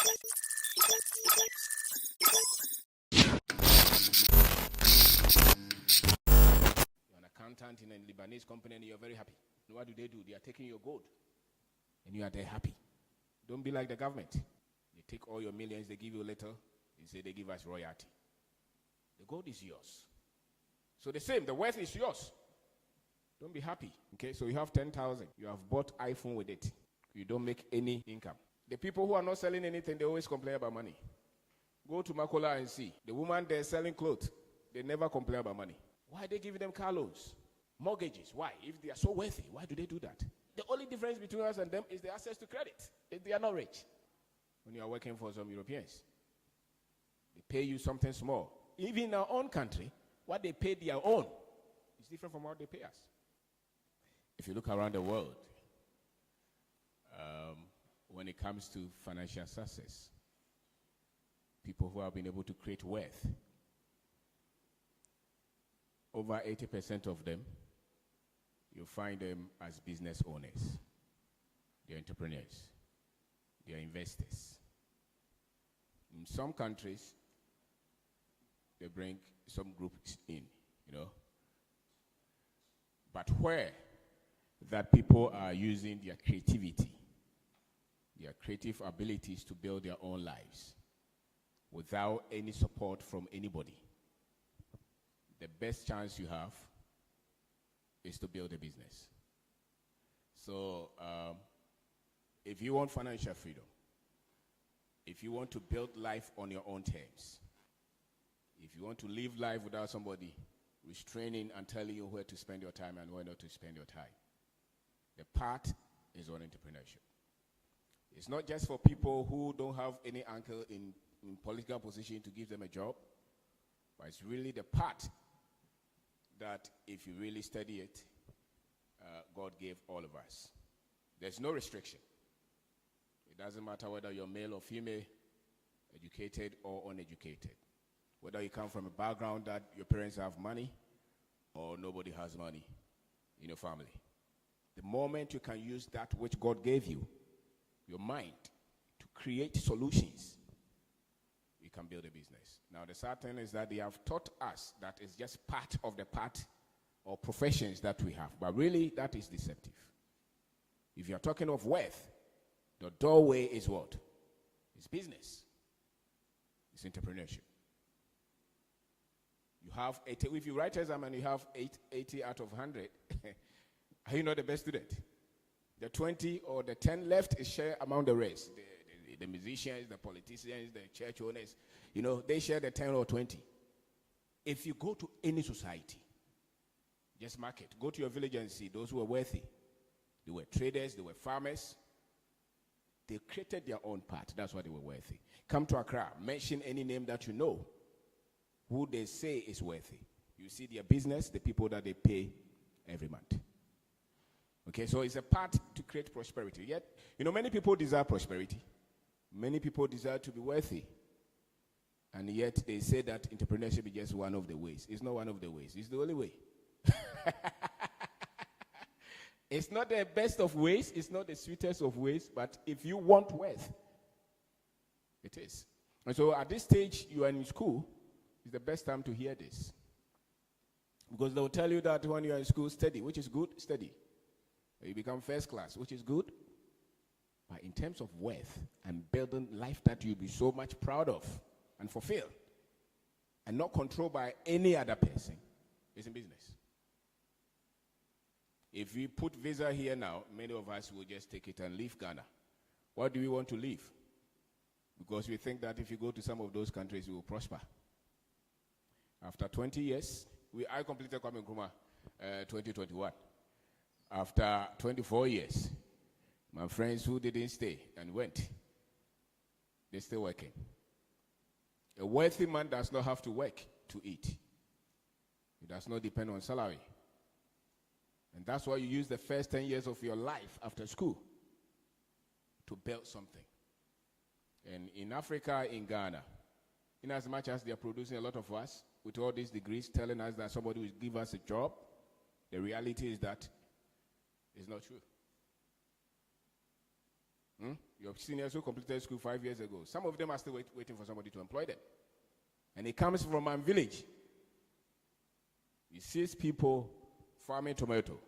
You're an accountant in a Lebanese company and you're very happy. And what do? They are taking your gold. And you are there happy. Don't be like the government. They take all your millions, they give you a little, they say they give us royalty. The gold is yours. So the same, the wealth is yours. Don't be happy. Okay, so you have 10,000. You have bought iPhone with it. You don't make any income. The people who are not selling anything, they always complain about money. Go to Makola and see. The woman there selling clothes, they never complain about money. Why are they giving them car loans? Mortgages, why? If they are so wealthy, why do they do that? The only difference between us and them is the access to credit. They are not rich. When you are working for some Europeans, they pay you something small. Even in our own country, what they pay their own is different from what they pay us. If you look around the world, when it comes to financial success, people who have been able to create wealth, over 80% of them, you find them as business owners. They're entrepreneurs. They're investors. In some countries, they bring some groups in, But where that people are using their creativity, their creative abilities to build their own lives without any support from anybody, the best chance you have is to build a business. So if you want financial freedom, if you want to build life on your own terms, if you want to live life without somebody restraining and telling you where to spend your time and where not to spend your time, the path is on entrepreneurship. It's not just for people who don't have any uncle in political position to give them a job, but it's really the path that if you really study it, God gave all of us. There's no restriction. It doesn't matter whether you're male or female, educated or uneducated. Whether you come from a background that your parents have money or nobody has money in your family. The moment you can use that which God gave you, your mind, to create solutions, you can build a business. Now, the sad thing is that they have taught us that it's just part of the path or professions that we have. But really, that is deceptive. If you're talking of wealth, the doorway is what? It's business. It's entrepreneurship. You have 80, if you write exam and you have 80 out of 100, are you not the best student? The 20 or the 10 left is shared among the rest. The musicians, the politicians, the church owners, they share the 10 or 20. If you go to any society, just mark it. Go to your village and see those who were wealthy. They were traders, they were farmers. They created their own path. That's why they were wealthy. Come to Accra, mention any name that you know who they say is wealthy. You see their business, the people that they pay every month. Okay, so it's a path to create prosperity. Yet, many people desire prosperity. Many people desire to be wealthy. And yet they say that entrepreneurship is just one of the ways. It's not one of the ways. It's the only way. It's not the best of ways. It's not the sweetest of ways. But if you want wealth, it is. And so at this stage, you are in school. It's the best time to hear this. Because they will tell you that when you are in school, study, which is good, study. You become first class, which is good. But in terms of wealth and building life that you'll be so much proud of and fulfill, and not controlled by any other person, it's in business. If we put visa here now, many of us will just take it and leave Ghana. Why do we want to leave? Because we think that if you go to some of those countries, you will prosper. After 20 years, I completed Kwame Nkrumah 2021. After 24 years, my friends who didn't stay and went, they're still working. A wealthy man does not have to work to eat. He does not depend on salary. And that's why you use the first 10 years of your life after school to build something. And in Africa, in Ghana, in as much as they are producing a lot of us with all these degrees telling us that somebody will give us a job, the reality is that it's not true. Your seniors who completed school 5 years ago, some of them are still waiting for somebody to employ them. And it comes from my village. He sees people farming tomato,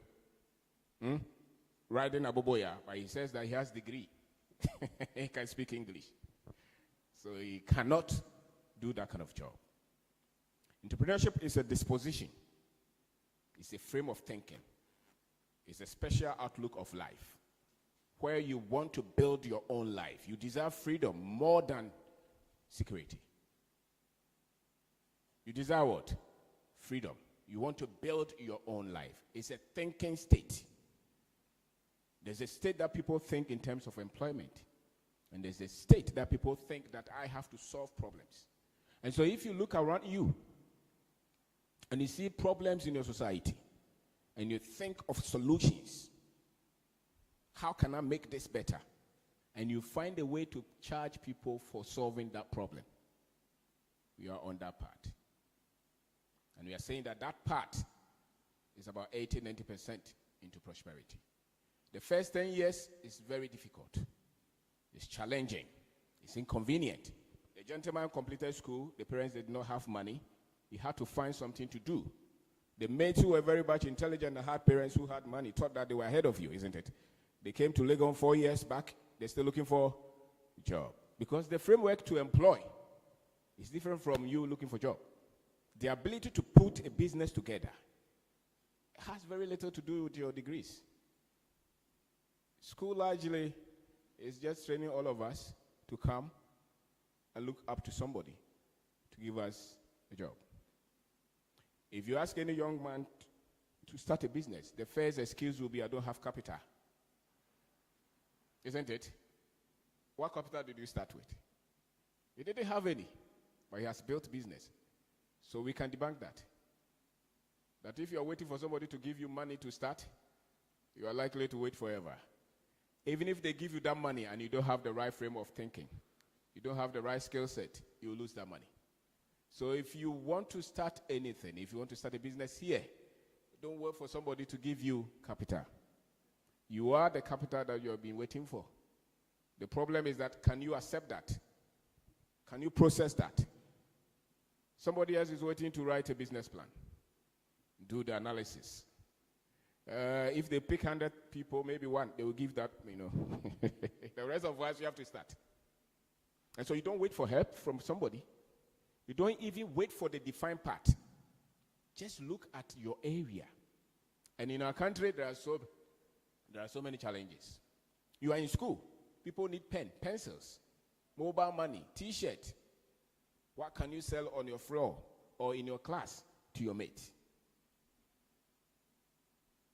riding a boboya, but he says that he has degree. He can speak English. So he cannot do that kind of job. Entrepreneurship is a disposition. It's a frame of thinking. It's a special outlook of life where you want to build your own life. You deserve freedom more than security. You desire what? Freedom. You want to build your own life. It's a thinking state. There's a state that people think in terms of employment. And there's a state that people think that I have to solve problems. And so if you look around you and you see problems in your society and you think of solutions, how can I make this better? And you find a way to charge people for solving that problem. We are on that part. And we are saying that that part is about 80-90% into prosperity. The first 10 years is very difficult. It's challenging. It's inconvenient. The gentleman completed school. The parents did not have money. He had to find something to do. The mates who were very much intelligent and had parents who had money thought that they were ahead of you, isn't it? They came to Legon 4 years back. They're still looking for a job. Because the framework to employ is different from you looking for a job. The ability to put a business together has very little to do with your degrees. School largely is just training all of us to come and look up to somebody to give us a job. If you ask any young man to start a business, the first excuse will be, I don't have capital. Isn't it? What capital did you start with? He didn't have any, but he has built business. So we can debunk that. That if you're waiting for somebody to give you money to start, you are likely to wait forever. Even if they give you that money and you don't have the right frame of thinking, you don't have the right skill set, you will lose that money. So if you want to start anything, if you want to start a business here, don't wait for somebody to give you capital. You are the capital that you have been waiting for. The problem is that, can you accept that? Can you process that? Somebody else is waiting to write a business plan, do the analysis. If they pick 100 people, maybe one, they will give that, The rest of us, you have to start. And so you don't wait for help from somebody. You don't even wait for the defined part. Just look at your area. And in our country, there are so many challenges. You are in school. People need pen, pencils, mobile money, T-shirt. What can you sell on your floor or in your class to your mate?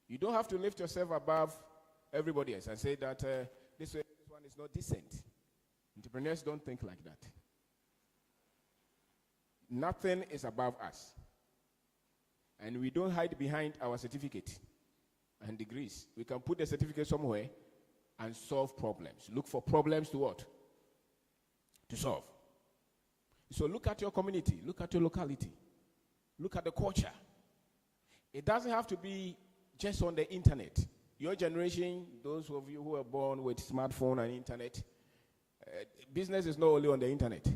You don't have to lift yourself above everybody else and say that this one is not decent. Entrepreneurs don't think like that. Nothing is above us. And we don't hide behind our certificate and degrees. We can put the certificate somewhere and solve problems. Look for problems to what? To solve. So look at your community. Look at your locality. Look at the culture. It doesn't have to be just on the internet. Your generation, those of you who are born with smartphone and internet, business is not only on the internet.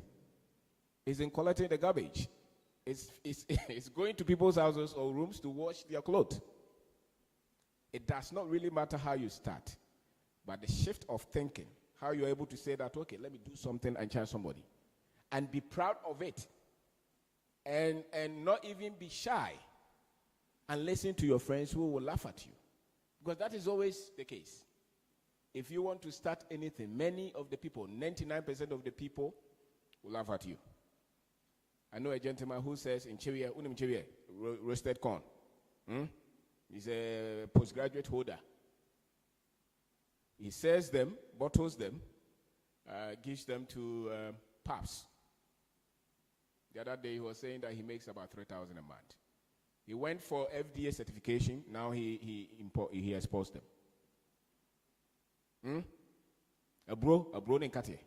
It's in collecting the garbage. It's going to people's houses or rooms to wash their clothes. It does not really matter how you start, but the shift of thinking, how you're able to say that, okay, let me do something and charge somebody. And be proud of it. And not even be shy. And listen to your friends who will laugh at you. Because that is always the case. If you want to start anything, many of the people, 99% of the people, will laugh at you. I know a gentleman who says in Chewie, roasted corn. He's a postgraduate holder. He sells them, bottles them, gives them to pubs. The other day he was saying that he makes about 3,000 a month. He went for FDA certification. Now he exports them. A bro in Katie.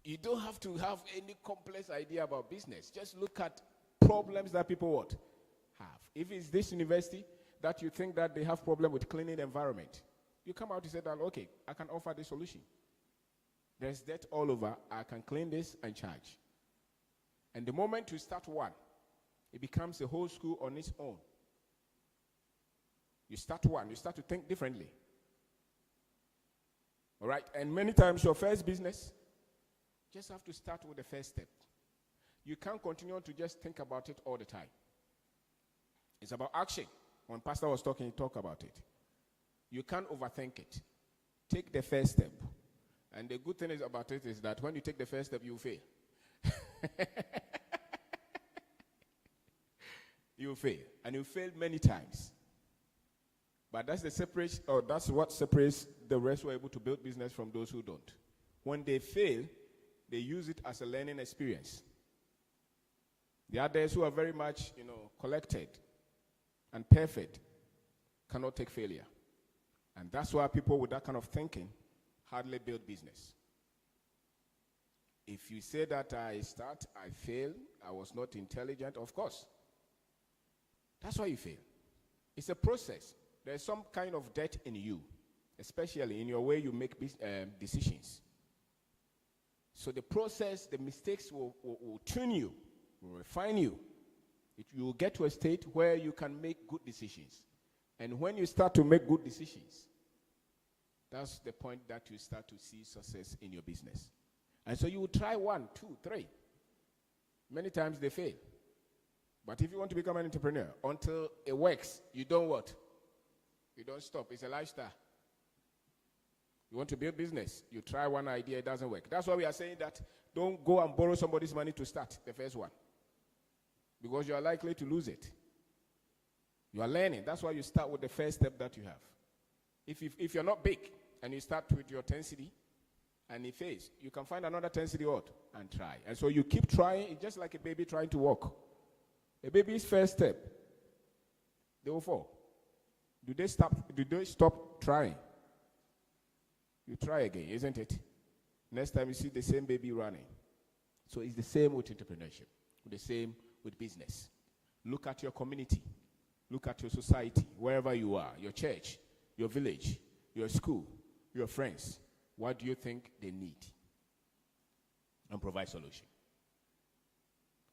You don't have to have any complex idea about business. Just look at problems that people have. If it's this university that you think that they have problem with cleaning the environment, You come out, you say that, okay, I can offer this solution. There's debt all over. I can clean this and charge. And the moment you start one, it becomes a whole school on its own. You start one, you start to think differently. All right? And many times your first business, just have to start with the first step. You can't continue to just think about it all the time. It's about action. When Pastor was talking, he talked about it. You can't overthink it. Take the first step. And the good thing is about it is that when you take the first step, you fail. You fail. And you fail many times. But that's that's what separates the rest who are able to build business from those who don't. When they fail, they use it as a learning experience. The others who are very much, collected and perfect cannot take failure. And that's why people with that kind of thinking hardly build business. If you say that I failed, I was not intelligent, of course. That's why you fail. It's a process. There's some kind of debt in you, especially in your way you make decisions. So the process, the mistakes will tune you, will refine you. You will get to a state where you can make good decisions. And when you start to make good decisions, that's the point that you start to see success in your business. And so you will try 1, 2, 3. Many times they fail. But if you want to become an entrepreneur, until it works, you don't what? You don't stop. It's a lifestyle. You want to build business, you try one idea, it doesn't work. That's why we are saying that don't go and borrow somebody's money to start the first one. Because you are likely to lose it. You are learning. That's why you start with the first step that you have. If you're not big and you start with your 10 cedi and it fails, you can find another 10 cedi odd and try. And so you keep trying. It's just like a baby trying to walk. A baby's first step, they will fall. Do they stop trying? You try again, isn't it? Next time you see the same baby running. So it's the same with entrepreneurship. The same with business. Look at your community. Look at your society, wherever you are, your church, your village, your school, your friends. What do you think they need? And provide solution.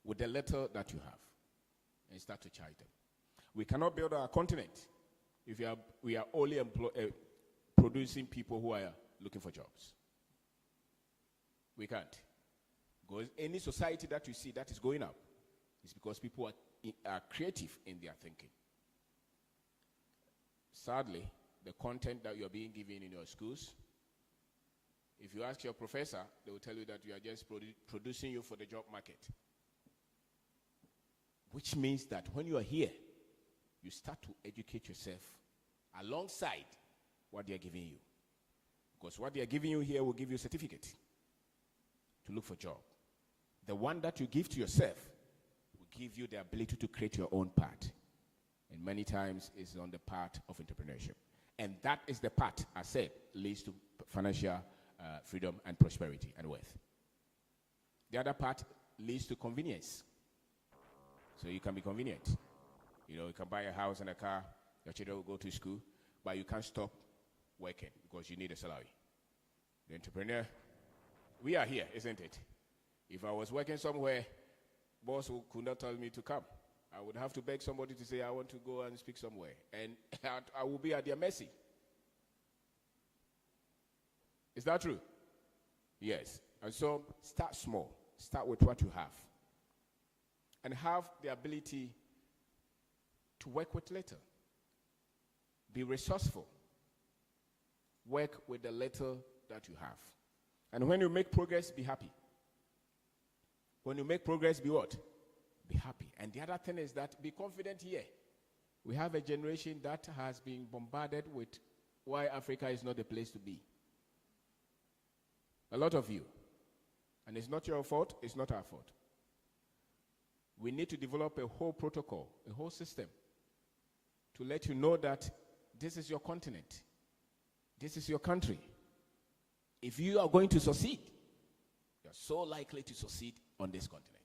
With the little that you have. And start to charge them. We cannot build our continent if we are only producing people who are looking for jobs. We can't. Because any society that you see that is going up is because people are creative in their thinking. Sadly, the content that you are being given in your schools, if you ask your professor, they will tell you that you are just producing you for the job market. Which means that when you are here, you start to educate yourself alongside what they are giving you. Because what they are giving you here will give you a certificate to look for a job. The one that you give to yourself will give you the ability to create your own path. And many times it's on the path of entrepreneurship. And that is the path, I said, leads to financial freedom and prosperity and wealth. The other part leads to convenience. So you can be convenient. You can buy a house and a car, your children will go to school, but you can't stop working because you need a salary. The entrepreneur, we are here, isn't it? If I was working somewhere, boss could not tell me to come. I would have to beg somebody to say, I want to go and speak somewhere. And I will be at their mercy. Is that true? Yes. And so start small. Start with what you have. And have the ability to work with little. Be resourceful. Work with the little that you have. And when you make progress, be happy. When you make progress, be what? Be happy. And the other thing is that be confident here. We have a generation that has been bombarded with why Africa is not the place to be. A lot of you. And it's not your fault, it's not our fault. We need to develop a whole protocol, a whole system to let you know that this is your continent. This is your country. If you are going to succeed, you're so likely to succeed on this continent.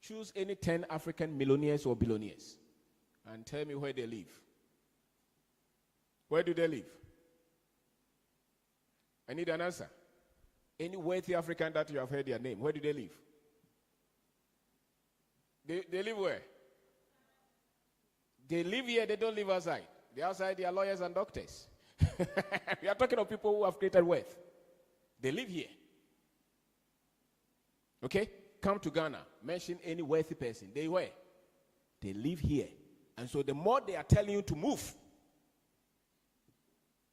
Choose any 10 African millionaires or billionaires and tell me where they live. Where do they live? I need an answer. Any wealthy African that you have heard their name, where do they live? They live where? They live here, they don't live outside. The outside, they are lawyers and doctors. We are talking of people who have created wealth. They live here. Okay? Come to Ghana. Mention any wealthy person. They where? They live here. And so the more they are telling you to move,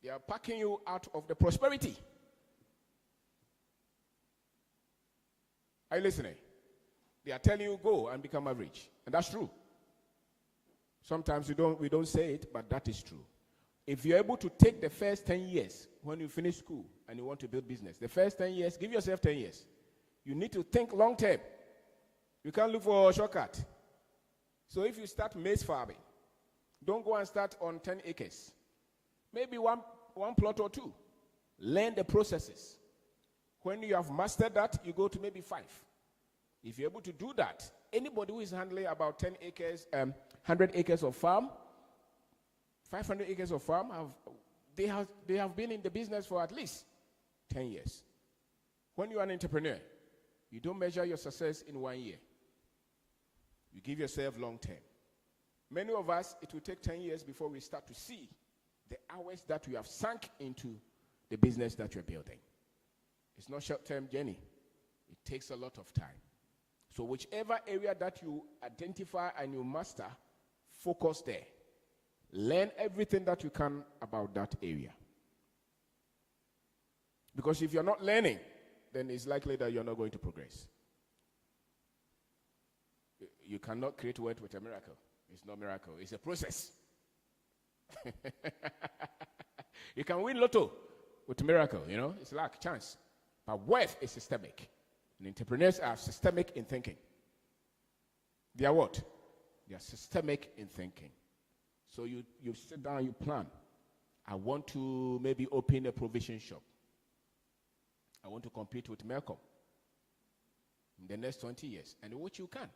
they are packing you out of the prosperity. Are you listening? They are telling you go and become average. And that's true. Sometimes we don't say it, but that is true. If you're able to take the first 10 years when you finish school and you want to build business, the first 10 years, give yourself 10 years. You need to think long term. You can't look for a shortcut. So if you start maize farming, don't go and start on 10 acres. Maybe one plot or two. Learn the processes. When you have mastered that, you go to maybe 5. If you're able to do that, anybody who is handling about 10 acres, 100 acres of farm, 500 acres of farm, they have been in the business for at least 10 years. When you are an entrepreneur, you don't measure your success in 1 year. You give yourself long term. Many of us, it will take 10 years before we start to see the hours that we have sunk into the business that you're building. It's not short-term journey. It takes a lot of time. So whichever area that you identify and you master, focus there. Learn everything that you can about that area. Because if you're not learning, then it's likely that you're not going to progress. You cannot create wealth with a miracle. It's not a miracle. It's a process. You can win lotto with a miracle, It's luck, chance. But wealth is systemic. And entrepreneurs are systemic in thinking. They are what? They are systemic in thinking. So you sit down, you plan. I want to maybe open a provision shop. I want to compete with Malcolm in the next 20 years. And what you can.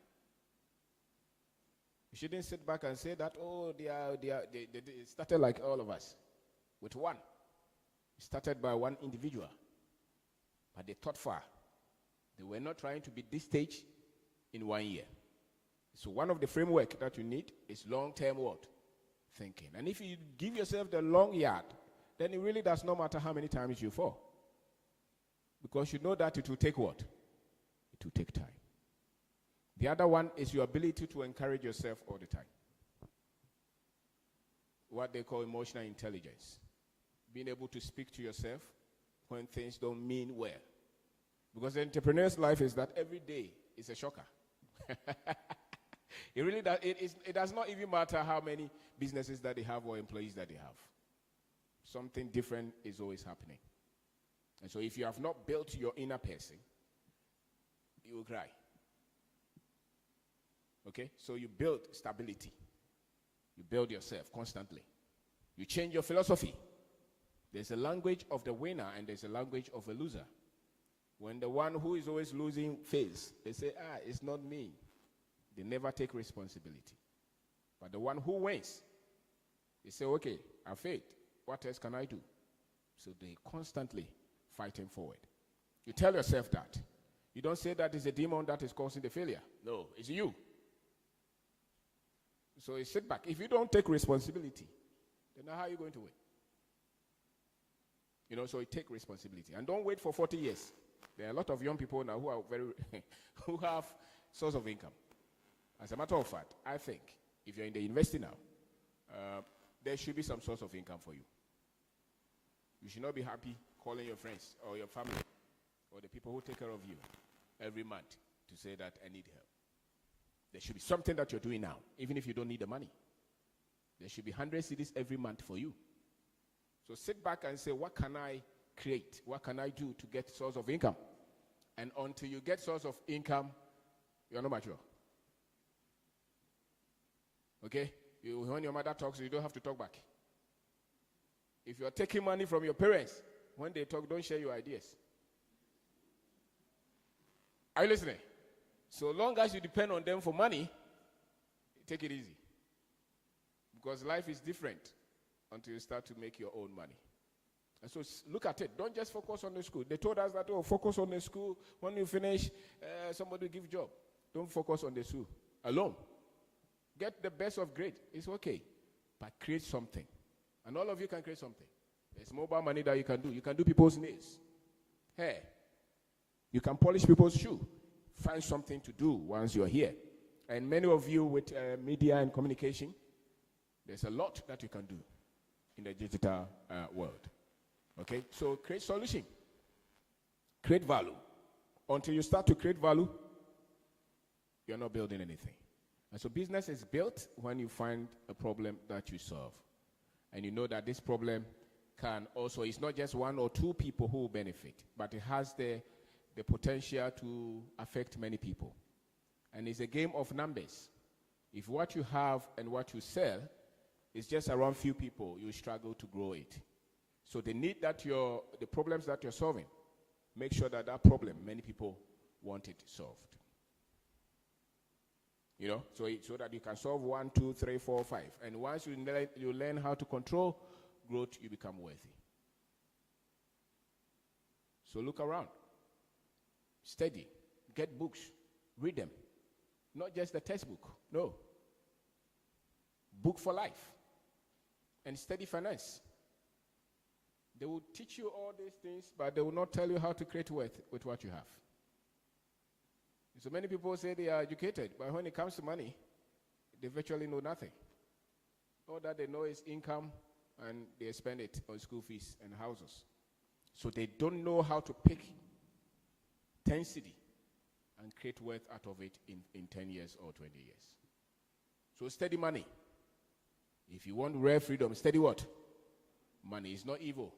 You shouldn't sit back and say that, they started like all of us, with one. It started by one individual. But they thought far. They were not trying to be this stage in 1 year. So one of the framework that you need is long-term what? Thinking. And if you give yourself the long yard, then it really does not matter how many times you fall. Because you know that it will take what? It will take time. The other one is your ability to encourage yourself all the time. What they call emotional intelligence. Being able to speak to yourself when things don't mean well. Because the entrepreneur's life is that every day is a shocker. It really does. It does not even matter how many businesses that they have or employees that they have. Something different is always happening. And so if you have not built your inner person, you will cry. Okay? So you build stability. You build yourself constantly. You change your philosophy. There's a language of the winner and there's a language of a loser. When the one who is always losing fails, they say, it's not me. They never take responsibility. But the one who wins, they say, okay, I failed. What else can I do? So they constantly fighting forward. You tell yourself that. You don't say that it's a demon that is causing the failure. No, it's you. So you sit back. If you don't take responsibility, then how are you going to win? So you take responsibility. And don't wait for 40 years. There are a lot of young people now who are who have source of income. As a matter of fact, I think if you're in the university now, there should be some source of income for you. You should not be happy calling your friends or your family or the people who take care of you every month to say that I need help. There should be something that you're doing now, even if you don't need the money. There should be 100 cedis every month for you. So sit back and say, what can I create? What can I do to get source of income? And until you get source of income, you're not mature. Okay? When your mother talks, you don't have to talk back. If you're taking money from your parents, when they talk, don't share your ideas. Are you listening? So long as you depend on them for money, take it easy. Because life is different until you start to make your own money. And so look at it. Don't just focus on the school. They told us that, focus on the school. When you finish, somebody will give job. Don't focus on the school alone. Get the best of grade. It's okay. But create something. And all of you can create something. There's mobile money that you can do. You can do people's nails, hair. You can polish people's shoe. Find something to do once you're here. And many of you with media and communication, there's a lot that you can do in the digital world. Okay? So create solution. Create value. Until you start to create value, you're not building anything. And so business is built when you find a problem that you solve. And you know that this problem can also, it's not just one or two people who will benefit, but it has the potential to affect many people. And it's a game of numbers. If what you have and what you sell is just around few people, you struggle to grow it. So the problems that you're solving, make sure that problem, many people want it solved. You know, so that you can solve 1, 2, 3, 4, 5. And once you learn how to control growth, you become worthy. So look around. Study. Get books. Read them. Not just the textbook. No. Book for life. And study finance. They will teach you all these things, but they will not tell you how to create wealth with what you have. So many people say they are educated, but when it comes to money, they virtually know nothing. All that they know is income, and they spend it on school fees and houses. So they don't know how to pick 10 cedi and create wealth out of it in 10 years or 20 years. So study money. If you want real freedom, study what? Money is not evil.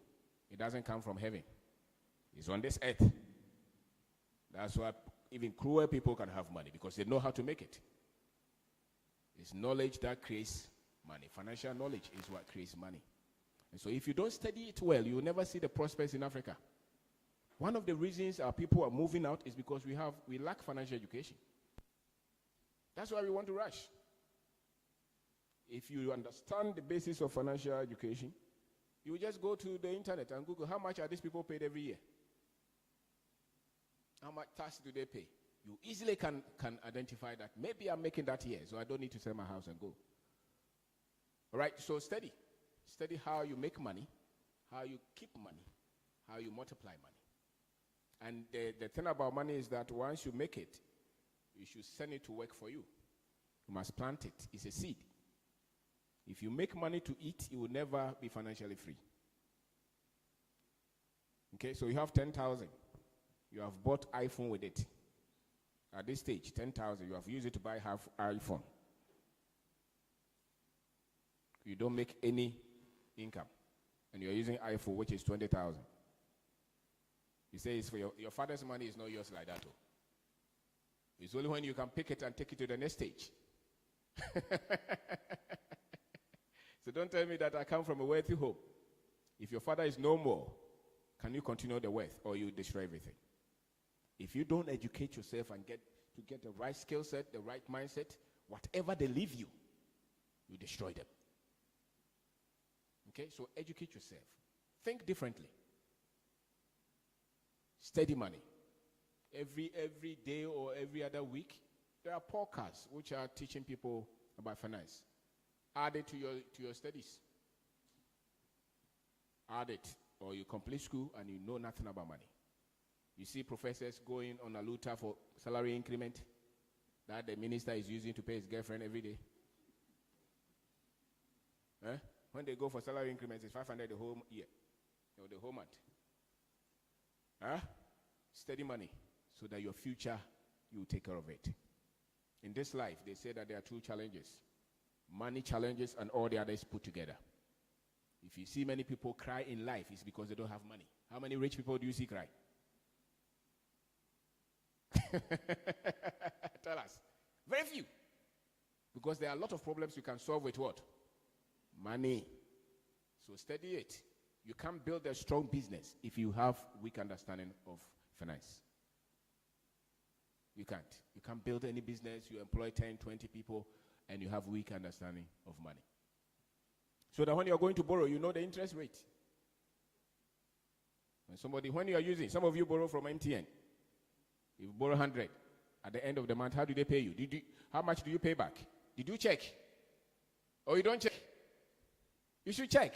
It doesn't come from heaven. It's on this earth. That's why even cruel people can have money, because they know how to make it. It's knowledge that creates money. Financial knowledge is what creates money. And so if you don't study it well, you will never see the prospects in Africa. One of the reasons our people are moving out is because we lack financial education. That's why we want to rush. If you understand the basis of financial education, you will just go to the internet and Google, how much are these people paid every year? How much tax do they pay? You easily can identify that. Maybe I'm making that here, so I don't need to sell my house and go. All right, so study. Study how you make money, how you keep money, how you multiply money. And the thing about money is that once you make it, you should send it to work for you. You must plant it. It's a seed. If you make money to eat, you will never be financially free. Okay, so you have 10,000. You have bought iPhone with it. At this stage, 10,000, you have used it to buy half iPhone. You don't make any income. And you're using iPhone, which is 20,000. You say it's for your father's money is not yours like that. It's only when you can pick it and take it to the next stage. So don't tell me that I come from a wealthy home. If your father is no more, can you continue the wealth, or you destroy everything? If you don't educate yourself and get the right skill set, the right mindset, whatever they leave you, you destroy them. Okay, so educate yourself. Think differently. Study money. Every day or every other week, there are podcasts which are teaching people about finance. Add it to your studies. Add it, or you complete school and you know nothing about money. You see professors going on a luta for salary increment that the minister is using to pay his girlfriend every day. When they go for salary increments, it's 500 the whole year, or the whole month. Study money so that your future, you take care of it. In this life, they say that there are two challenges. Money challenges and all the others put together. If you see many people cry in life, it's because they don't have money. How many rich people do you see cry? Tell us. Very few. Because there are a lot of problems you can solve with what? Money. So study it. You can't build a strong business if you have weak understanding of finance. You can't. You can't build any business. You employ 10, 20 people, and you have weak understanding of money. So that when you're going to borrow, you know the interest rate. When you are using, some of you borrow from MTN. You borrow 100. At the end of the month, how do they pay you? How much do you pay back? Did you check? Or you don't check? You should check.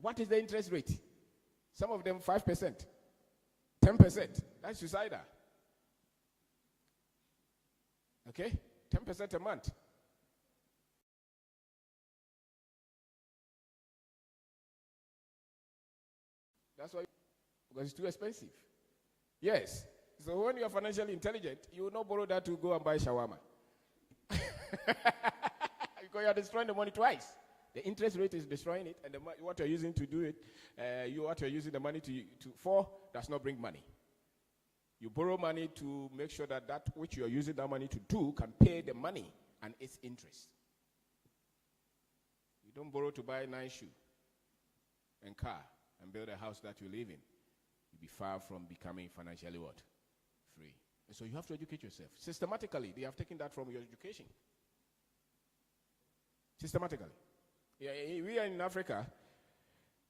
What is the interest rate? Some of them 5%, 10%. That's suicidal. Okay? 10% a month. That's why, because it's too expensive. Yes. So when you are financially intelligent, you will not borrow that to go and buy shawarma. Because you are destroying the money twice. The interest rate is destroying it, and what you're using to do it, what you're using the money for does not bring money. You borrow money to make sure that which you're using that money to do can pay the money and its interest. You don't borrow to buy a nice shoe and car and build a house that you live in. You'll be far from becoming financially what? Free. And so you have to educate yourself. Systematically, they have taken that from your education. Systematically. Yeah, we are in Africa.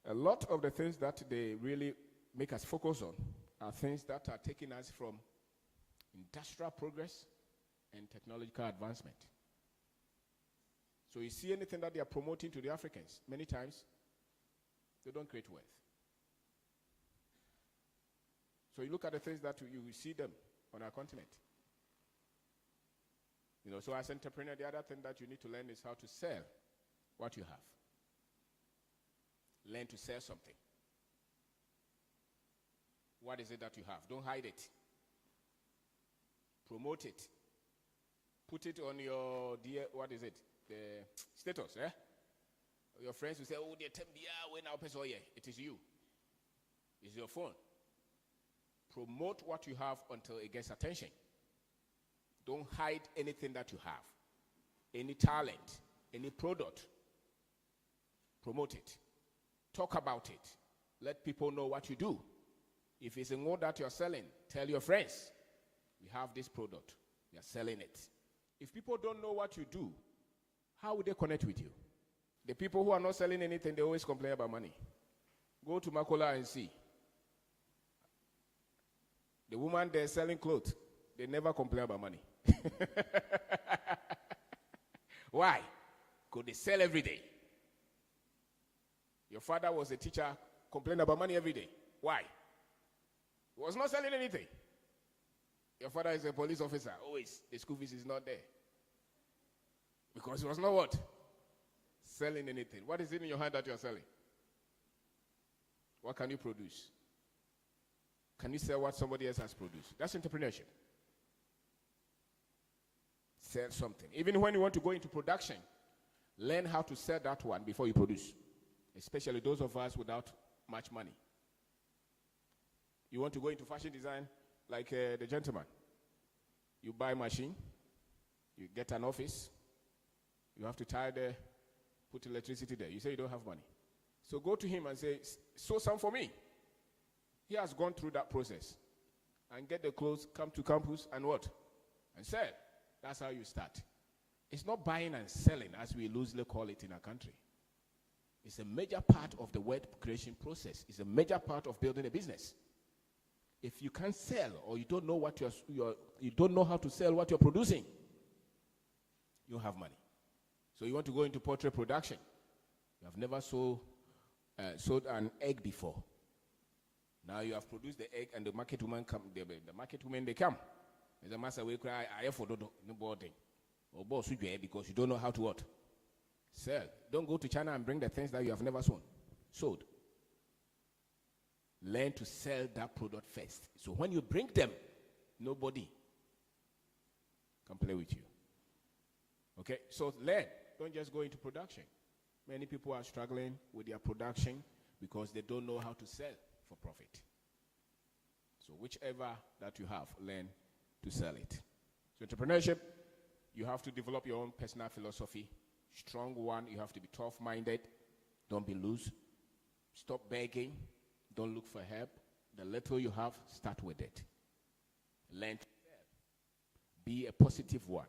A lot of the things that they really make us focus on are things that are taking us from industrial progress and technological advancement. So you see anything that they are promoting to the Africans, many times, they don't create wealth. So you look at the things that you will see them on our continent. So as an entrepreneur, the other thing that you need to learn is how to sell what you have. Learn to sell something. What is it that you have? Don't hide it. Promote it. Put it on your, the status, eh? Your friends will say, oh, they tell me, it is you. It's your phone. Promote what you have until it gets attention. Don't hide anything that you have. Any talent, any product. Promote it. Talk about it. Let people know what you do. If it's a good that you're selling, tell your friends, we have this product. We are selling it. If people don't know what you do, how would they connect with you? The people who are not selling anything, they always complain about money. Go to Makola and see. The woman there selling clothes, they never complain about money. Why? Because they sell every day. Your father was a teacher, complained about money every day. Why? He was not selling anything. Your father is a police officer. Always, the school fees is not there. Because he was not what? Selling anything. What is it in your hand that you are selling? What can you produce? Can you sell what somebody else has produced? That's entrepreneurship. Sell something. Even when you want to go into production, learn how to sell that one before you produce. Especially those of us without much money. You want to go into fashion design like the gentleman. You buy a machine. You get an office. You have to tie there, put electricity there. You say you don't have money. So go to him and say, sew some for me. He has gone through that process. And get the clothes, come to campus, and what? And sell. That's how you start. It's not buying and selling, as we loosely call it in our country. It's a major part of the wealth creation process. It's a major part of building a business. If you can't sell, or you don't know what you don't know how to sell what you're producing, you don't have money. So you want to go into poultry production. You have never sold an egg before. Now you have produced the egg, and the market women come. The market women, they come. As a master, we cry, I have for no boarding. Or boss because you don't know how to what? Sell. Don't go to China and bring the things that you have never sold. Learn to sell that product first. So when you bring them, nobody can play with you. Okay? So learn. Don't just go into production. Many people are struggling with their production because they don't know how to sell for profit. So whichever that you have, learn to sell it. So entrepreneurship, you have to develop your own personal philosophy. Strong one, you have to be tough-minded. Don't be loose. Stop begging. Don't look for help. The little you have, start with it. Learn to sell. Be a positive one.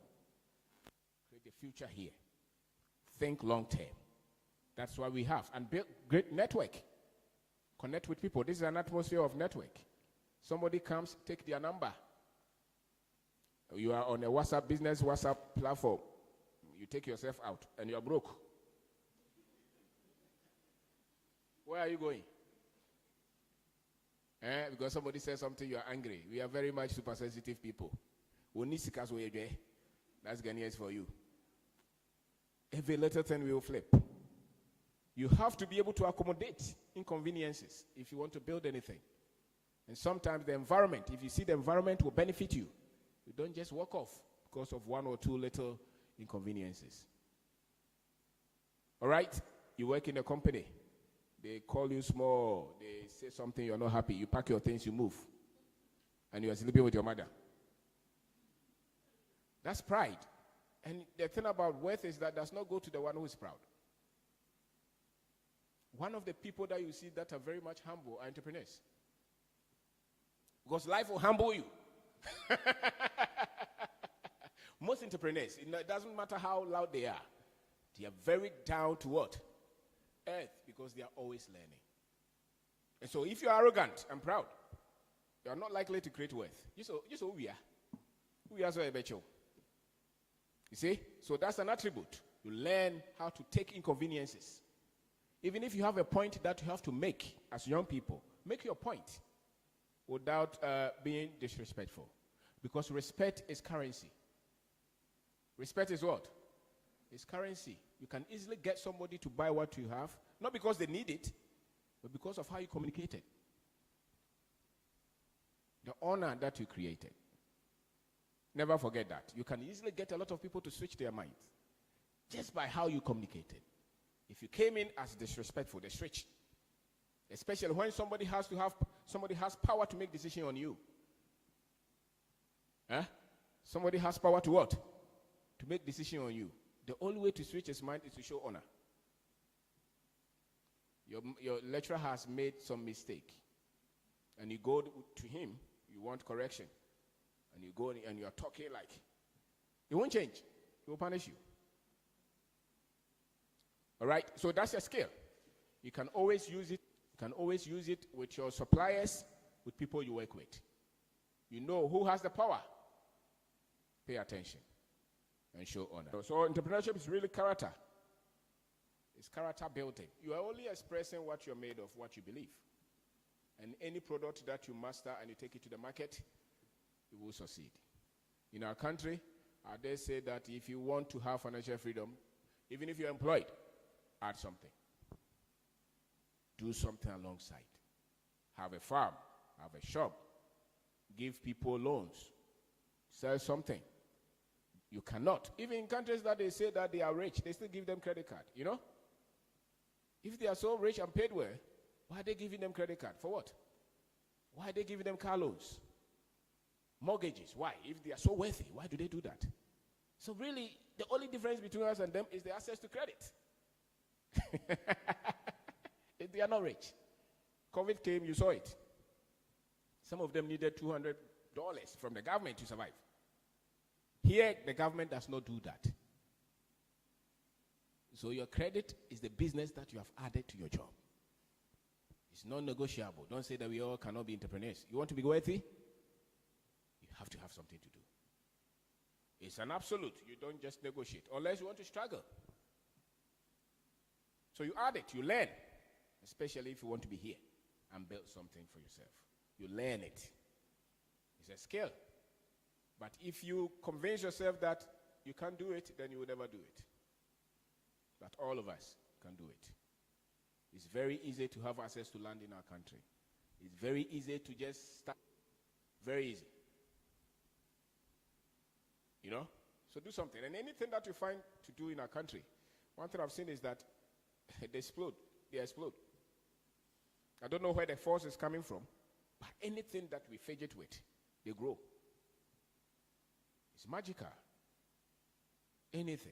Create a future here. Think long-term. That's what we have. And build great network. Connect with people. This is an atmosphere of network. Somebody comes, take their number. You are on a business WhatsApp platform. You take yourself out and you are broke. Where are you going? Because somebody says something, you are angry. We are very much super sensitive people. That's Ghanaians for you. Every little thing we will flip. You have to be able to accommodate inconveniences if you want to build anything. And sometimes the environment, if you see the environment will benefit you, you don't just walk off because of one or two little inconveniences. All right? You work in a company. They call you small. They say something, you're not happy. You pack your things, you move. And you are sleeping with your mother. That's pride. And the thing about worth is that does not go to the one who is proud. One of the people that you see that are very much humble are entrepreneurs. Because life will humble you. Most entrepreneurs, it doesn't matter how loud they are very down to what? Earth, because they are always learning. And so if you're arrogant and proud, you are not likely to create worth. You are so you see? So that's an attribute. You learn how to take inconveniences. Even if you have a point that you have to make as young people, make your point without being disrespectful. Because respect is currency. Respect is what? It's currency. You can easily get somebody to buy what you have, not because they need it, but because of how you communicated. The honor that you created. Never forget that. You can easily get a lot of people to switch their minds just by how you communicated. If you came in as disrespectful, they switch. Especially when somebody has power to make decision on you. Somebody has power to what? To make decision on you. The only way to switch his mind is to show honor. Your lecturer has made some mistake. And you go to him, you want correction. And you go and you are talking like, it won't change. He will punish you. All right? So that's your skill. You can always use it. You can always use it with your suppliers, with people you work with. You know who has the power. Pay attention and show honor. So entrepreneurship is really character. It's character building. You are only expressing what you're made of, what you believe. And any product that you master and you take it to the market, you will succeed. In our country, they say that if you want to have financial freedom, even if you're employed, add something. Do something alongside. Have a farm, have a shop, give people loans, sell something. You cannot. Even in countries that they say that they are rich, they still give them credit card, you know? If they are so rich and paid well, why are they giving them credit card? For what? Why are they giving them car loans? Mortgages, why? If they are so wealthy, why do they do that? So really, the only difference between us and them is the access to credit. If they are not rich. COVID came, you saw it. Some of them needed $200 from the government to survive. Here, the government does not do that. So your credit is the business that you have added to your job. It's non-negotiable. Don't say that we all cannot be entrepreneurs. You want to be wealthy? You have to have something to do. It's an absolute. You don't just negotiate unless you want to struggle. So you add it, you learn, especially if you want to be here and build something for yourself. You learn it. It's a skill. But if you convince yourself that you can't do it, then you will never do it. But all of us can do it. It's very easy to have access to land in our country. It's very easy to just start. Very easy. You know? So do something. And anything that you find to do in our country, one thing I've seen is that they explode. They explode. I don't know where the force is coming from, but anything that we fidget with, they grow. It's magical. Anything.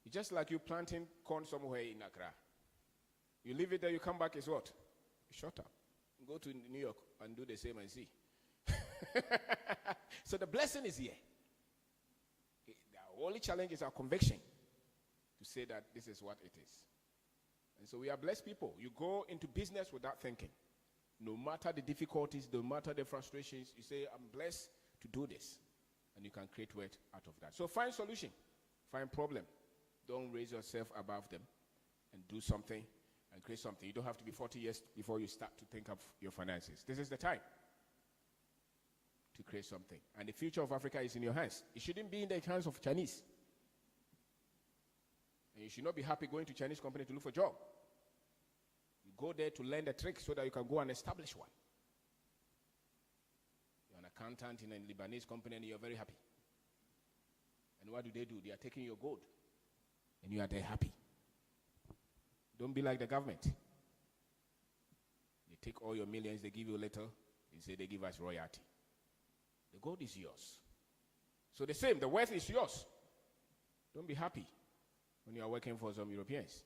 It's just like you planting corn somewhere in Accra. You leave it there, you come back, it's what? Shut up. Go to New York and do the same and see. So the blessing is here. The only challenge is our conviction to say that this is what it is. And so we are blessed people. You go into business without thinking. No matter the difficulties, no matter the frustrations, you say, I'm blessed to do this. And you can create wealth out of that. So find solution. Find problem. Don't raise yourself above them. And do something and create something. You don't have to be 40 years before you start to think of your finances. This is the time to create something. And the future of Africa is in your hands. It shouldn't be in the hands of Chinese. And you should not be happy going to Chinese company to look for a job. You go there to learn the trick so that you can go and establish one. You're an accountant in a Lebanese company and you're very happy. And what do? They are taking your gold. And you are there happy. Don't be like the government. They take all your millions, they give you a little, they say they give us royalty. The gold is yours. So the same, the wealth is yours. Don't be happy when you are working for some Europeans.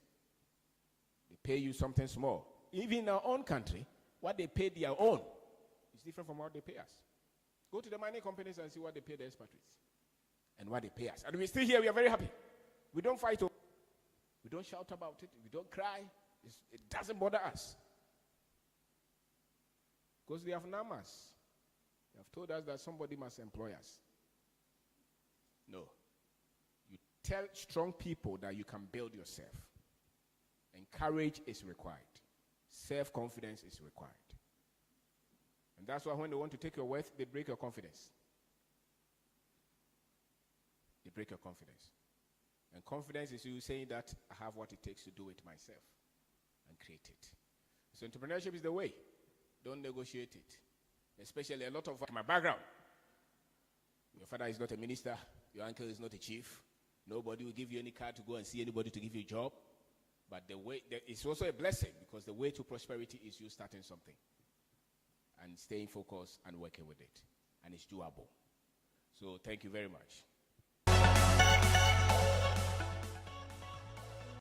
They pay you something small. Even in our own country, what they pay their own is different from what they pay us. Go to the mining companies and see what they pay the expatriates and what they pay us. And we're still here, we are very happy. We don't fight. We don't shout about it. We don't cry. It doesn't bother us. Because they have numbed us. They have told us that somebody must employ us. No. You tell strong people that you can build yourself. And courage is required. Self-confidence is required. And that's why when they want to take your wealth, they break your confidence. They break your confidence. And confidence is you saying that I have what it takes to do it myself and create it. So entrepreneurship is the way. Don't negotiate it. Especially a lot of my background. Your father is not a minister. Your uncle is not a chief. Nobody will give you any card to go and see anybody to give you a job. But it's also a blessing because the way to prosperity is you starting something and staying focused and working with it. And it's doable. So thank you very much.